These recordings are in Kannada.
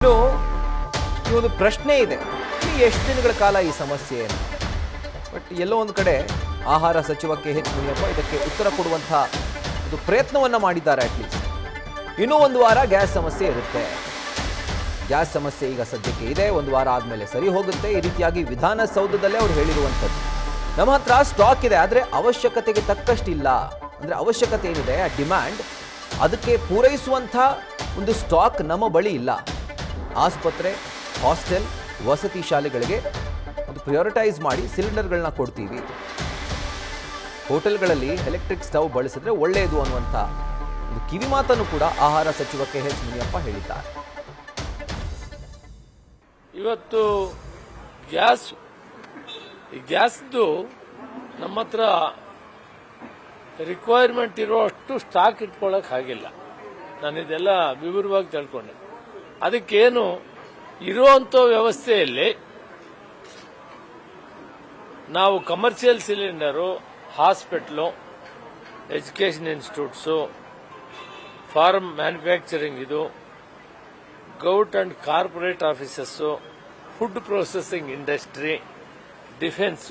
ಇನ್ನು ಈ ಒಂದು ಪ್ರಶ್ನೆ ಇದೆ, ಎಷ್ಟು ದಿನಗಳ ಕಾಲ ಈ ಸಮಸ್ಯೆ ಅಂತ. ಬಟ್ ಎಲ್ಲೋ ಒಂದು ಕಡೆ ಆಹಾರ ಸಚಿವ KH ಮುನಿಯಪ್ಪ ಇದಕ್ಕೆ ಉತ್ತರ ಕೊಡುವಂತಹ ಒಂದು ಪ್ರಯತ್ನವನ್ನ ಮಾಡಿದ್ದಾರೆ. ಅಟ್ಲೀಸ್ಟ್ ಇನ್ನೂ ಒಂದು ವಾರ ಗ್ಯಾಸ್ ಸಮಸ್ಯೆ ಇರುತ್ತೆ. ಗ್ಯಾಸ್ ಸಮಸ್ಯೆ ಈಗ ಸದ್ಯಕ್ಕೆ ಇದೆ, ಒಂದು ವಾರ ಆದಮೇಲೆ ಸರಿ ಹೋಗುತ್ತೆ. ಈ ರೀತಿಯಾಗಿ ವಿಧಾನಸೌಧದಲ್ಲೇ ಅವ್ರು ಹೇಳಿರುವಂಥದ್ದು. ನಮ್ಮ ಹತ್ರ ಸ್ಟಾಕ್ ಇದೆ, ಆದರೆ ಅವಶ್ಯಕತೆಗೆ ತಕ್ಕಷ್ಟಿಲ್ಲ. ಅಂದರೆ ಅವಶ್ಯಕತೆ ಏನಿದೆ, ಆ ಡಿಮ್ಯಾಂಡ್, ಅದಕ್ಕೆ ಪೂರೈಸುವಂಥ ಒಂದು ಸ್ಟಾಕ್ ನಮ್ಮ ಬಳಿ ಇಲ್ಲ. ಆಸ್ಪತ್ರೆ, ಹಾಸ್ಟೆಲ್, ವಸತಿ ಶಾಲೆಗಳಿಗೆ ಒಂದು ಪ್ರಿಯಾರಿಟೈಸ್ ಮಾಡಿ ಸಿಲಿಂಡರ್ಗಳನ್ನ ಕೊಡ್ತೀವಿ. ಹೋಟೆಲ್ಗಳಲ್ಲಿ ಎಲೆಕ್ಟ್ರಿಕ್ ಸ್ಟವ್ ಬಳಸಿದ್ರೆ ಒಳ್ಳೆಯದು ಅನ್ನುವಂಥ ಒಂದು ಕಿವಿ ಮಾತನ್ನು ಕೂಡ ಆಹಾರ ಸಚಿವ KH ಮುನಿಯಪ್ಪ ಹೇಳಿದ್ದಾರೆ. ಇವತ್ತು ಗ್ಯಾಸ್ದು ನಮ್ಮ ಹತ್ರ ರಿಕ್ವೈರ್ಮೆಂಟ್ ಇರುವಷ್ಟು ಸ್ಟಾಕ್ ಇಟ್ಕೊಳ್ಳೋಕೆ ಆಗಿಲ್ಲ. ನಾನು ಇದೆಲ್ಲ ವಿವರವಾಗಿ ತಿಳ್ಕೊಂಡೆ. ಅದಕ್ಕೇನು ಇರುವಂಥ ವ್ಯವಸ್ಥೆಯಲ್ಲಿ ನಾವು commercial cylinder, hospital, education institutes, pharma manufacturing, ಇದು govt and corporate offices, food processing industry, defence,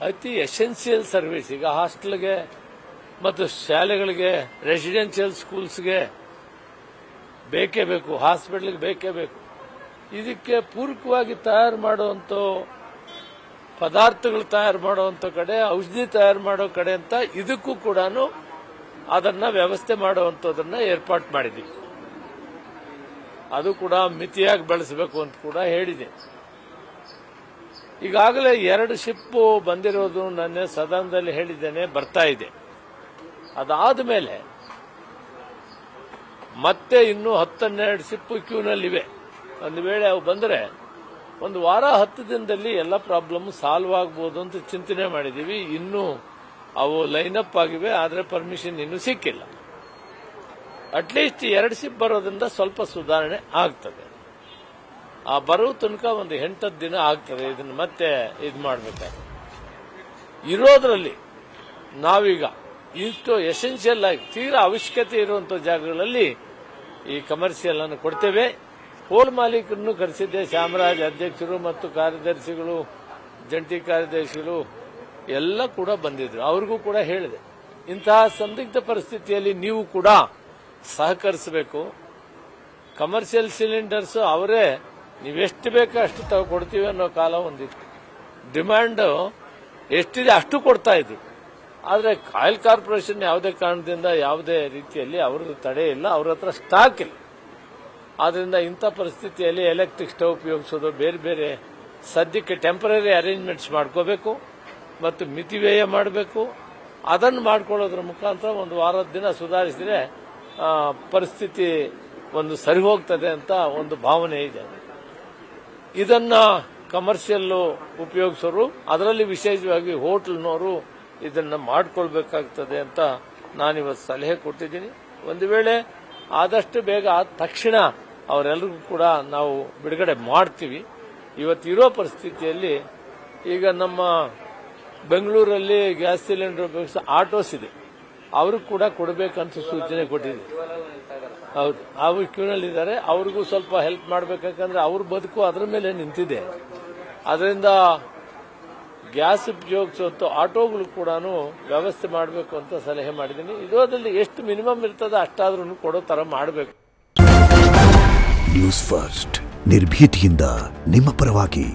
ಅತಿ ಎಸೆನ್ಷಿಯಲ್ ಸರ್ವಿಸ್. ಈಗ ಹಾಸ್ಟೆಲ್ಗೆ ಮತ್ತು ಶಾಲೆಗಳಿಗೆ, ರೆಸಿಡೆನ್ಷಿಯಲ್ ಸ್ಕೂಲ್ಸ್ಗೆ ಬೇಕೇ ಬೇಕು, ಹಾಸ್ಪಿಟ್ಲಿಗೆ ಬೇಕೇ ಬೇಕು. ಇದಕ್ಕೆ ಪೂರಕವಾಗಿ ತಯಾರು ಮಾಡುವಂಥ ಪದಾರ್ಥಗಳು ತಯಾರು ಮಾಡುವಂಥ ಕಡೆ, ಔಷಧಿ ತಯಾರು ಮಾಡೋ ಕಡೆ ಅಂತ ಇದಕ್ಕೂ ಕೂಡ ಅದನ್ನು ವ್ಯವಸ್ಥೆ ಮಾಡುವಂಥದ್ದನ್ನ ಏರ್ಪಾಟ್ ಮಾಡಿದ್ದೀವಿ. ಅದು ಕೂಡ ಮಿತಿಯಾಗಿ ಬೆಳೆಸಬೇಕು ಅಂತ ಕೂಡ ಹೇಳಿದೆ. ಈಗಾಗಲೇ 2 ಶಿಪ್ ಬಂದಿರೋದು ನನ್ನ ಸದನದಲ್ಲಿ ಹೇಳಿದ್ದೇನೆ, ಬರ್ತಾ ಇದೆ. ಅದಾದ ಮೇಲೆ ಮತ್ತೆ ಇನ್ನೂ 10-12 ಶಿಪ್ ಕ್ಯೂನಲ್ಲಿವೆ. ಒಂದು ವೇಳೆ ಅವು ಬಂದರೆ ಒಂದು ವಾರ 10 ದಿನದಲ್ಲಿ ಎಲ್ಲ ಪ್ರಾಬ್ಲಮ್ ಸಾಲ್ವ್ ಆಗ್ಬೋದು ಅಂತ ಚಿಂತನೆ ಮಾಡಿದ್ದೀವಿ. ಇನ್ನೂ ಅವು ಲೈನಪ್ ಆಗಿವೆ, ಆದರೆ ಪರ್ಮಿಷನ್ ಇನ್ನೂ ಸಿಕ್ಕಿಲ್ಲ. ಅಟ್ಲೀಸ್ಟ್ 2 ಶಿಪ್ ಬರೋದ್ರಿಂದ ಸ್ವಲ್ಪ ಸುಧಾರಣೆ ಆಗ್ತದೆ. ಆ ಬರೋ ತನಕ ಒಂದು 8-10 ದಿನ ಆಗ್ತದೆ. ಇದನ್ನು ಮತ್ತೆ ಇದು ಮಾಡಬೇಕಾದ್ರೆ ಇರೋದ್ರಲ್ಲಿ ನಾವೀಗ ಇಷ್ಟು ಎಸೆನ್ಷಿಯಲ್ ಆಗಿ ತೀರಾ ಅವಶ್ಯಕತೆ ಇರುವಂಥ ಜಾಗಗಳಲ್ಲಿ ಈ ಕಮರ್ಷಿಯಲ್ ಅನ್ನು ಕೊಡ್ತೇವೆ. ಹೋಲ್ ಮಾಲೀಕರನ್ನು ಕರೆಸಿದ್ದೆ, ಚಾಮರಾಜ್ ಅಧ್ಯಕ್ಷರು ಮತ್ತು ಕಾರ್ಯದರ್ಶಿಗಳು, ಜಂಟಿ ಕಾರ್ಯದರ್ಶಿಗಳು ಎಲ್ಲ ಕೂಡ ಬಂದಿದ್ರು. ಅವ್ರಿಗೂ ಕೂಡ ಹೇಳಿದೆ, ಇಂತಹ ಸಂದಿಗ್ಧ ಪರಿಸ್ಥಿತಿಯಲ್ಲಿ ನೀವು ಕೂಡ ಸಹಕರಿಸಬೇಕು. ಕಮರ್ಷಿಯಲ್ ಸಿಲಿಂಡರ್ಸ್ ಅವರೇ ನೀವೆಷ್ಟು ಬೇಕೋ ಅಷ್ಟು ಕೊಡ್ತೀವಿ ಅನ್ನೋ ಕಾಲ ಒಂದಿತ್ತು. ಡಿಮ್ಯಾಂಡ್ ಎಷ್ಟಿದೆ ಅಷ್ಟು ಕೊಡ್ತಾ ಇದ್ರು. ಆದರೆ ಆಯಿಲ್ ಕಾರ್ಪೊರೇಷನ್ ಯಾವುದೇ ಕಾರಣದಿಂದ ಯಾವುದೇ ರೀತಿಯಲ್ಲಿ ಅವ್ರದ್ದು ತಡೆ ಇಲ್ಲ, ಅವ್ರ ಹತ್ರ ಸ್ಟಾಕ್ ಇಲ್ಲ. ಆದ್ರಿಂದ ಇಂಥ ಪರಿಸ್ಥಿತಿಯಲ್ಲಿ ಎಲೆಕ್ಟ್ರಿಕ್ ಸ್ಟವ್ ಉಪಯೋಗಿಸೋದು, ಬೇರೆ ಬೇರೆ ಸದ್ಯಕ್ಕೆ ಟೆಂಪರರಿ ಅರೇಂಜ್ಮೆಂಟ್ಸ್ ಮಾಡ್ಕೋಬೇಕು ಮತ್ತು ಮಿತಿವ್ಯಯ ಮಾಡಬೇಕು. ಅದನ್ನು ಮಾಡ್ಕೊಳ್ಳೋದ್ರ ಮುಖಾಂತರ ಒಂದು ವಾರದ ದಿನ ಸುಧಾರಿಸಿದ್ರೆ ಪರಿಸ್ಥಿತಿ ಒಂದು ಸರಿ ಹೋಗ್ತದೆ ಅಂತ ಒಂದು ಭಾವನೆ ಇದೆ. ಇದನ್ನ ಕಮರ್ಷಿಯಲ್ ಉಪಯೋಗಿಸೋರು, ಅದರಲ್ಲಿ ವಿಶೇಷವಾಗಿ ಹೋಟೆಲ್ನವರು ಇದನ್ನ ಮಾಡ್ಕೊಳ್ಬೇಕಾಗ್ತದೆ ಅಂತ ನಾನಿವತ್ತು ಸಲಹೆ ಕೊಟ್ಟಿದ್ದೀನಿ. ಒಂದು ವೇಳೆ ಆದಷ್ಟು ಬೇಗ ಆದ ತಕ್ಷಣ ಅವರೆಲ್ಲರಿಗೂ ಕೂಡ ನಾವು ಬಿಡುಗಡೆ ಮಾಡ್ತೀವಿ. ಇವತ್ತಿರೋ ಪರಿಸ್ಥಿತಿಯಲ್ಲಿ ಈಗ ನಮ್ಮ ಬೆಂಗಳೂರಲ್ಲಿ ಗ್ಯಾಸ್ ಸಿಲಿಂಡರ್ ಉಪಯೋಗಿಸೋ ಆಟೋಸ್ ಇದೆ, ಅವ್ರಿಗೆ ಕೂಡ ಕೊಡಬೇಕಂತ ಸೂಚನೆ ಕೊಟ್ಟಿದೆ. ಹೌದು, ಅವರು ಕ್ಯೂನಲ್ಲಿದ್ದಾರೆ. ಅವ್ರಿಗೂ ಸ್ವಲ್ಪ ಹೆಲ್ಪ್ ಮಾಡಬೇಕಂದ್ರೆ ಅವ್ರ ಬದುಕು ಅದರ ಮೇಲೆ ನಿಂತಿದೆ. ಅದರಿಂದ ಗ್ಯಾಸ್ ಉಪಯೋಗಿಸುವಂಥ ಆಟೋಗಳು ಕೂಡ ವ್ಯವಸ್ಥೆ ಮಾಡಬೇಕು ಅಂತ ಸಲಹೆ ಮಾಡಿದ್ದೀನಿ. ಇದರಲ್ಲಿ ಎಷ್ಟು ಮಿನಿಮಮ್ ಇರ್ತದೆ ಅಷ್ಟಾದ್ರೂ ಕೊಡೋ ತರ ಮಾಡಬೇಕು. ನ್ಯೂಸ್ ಫಸ್ಟ್, ನಿರ್ಭೀತಿಯಿಂದ ನಿಮ್ಮ ಪರವಾಗಿ.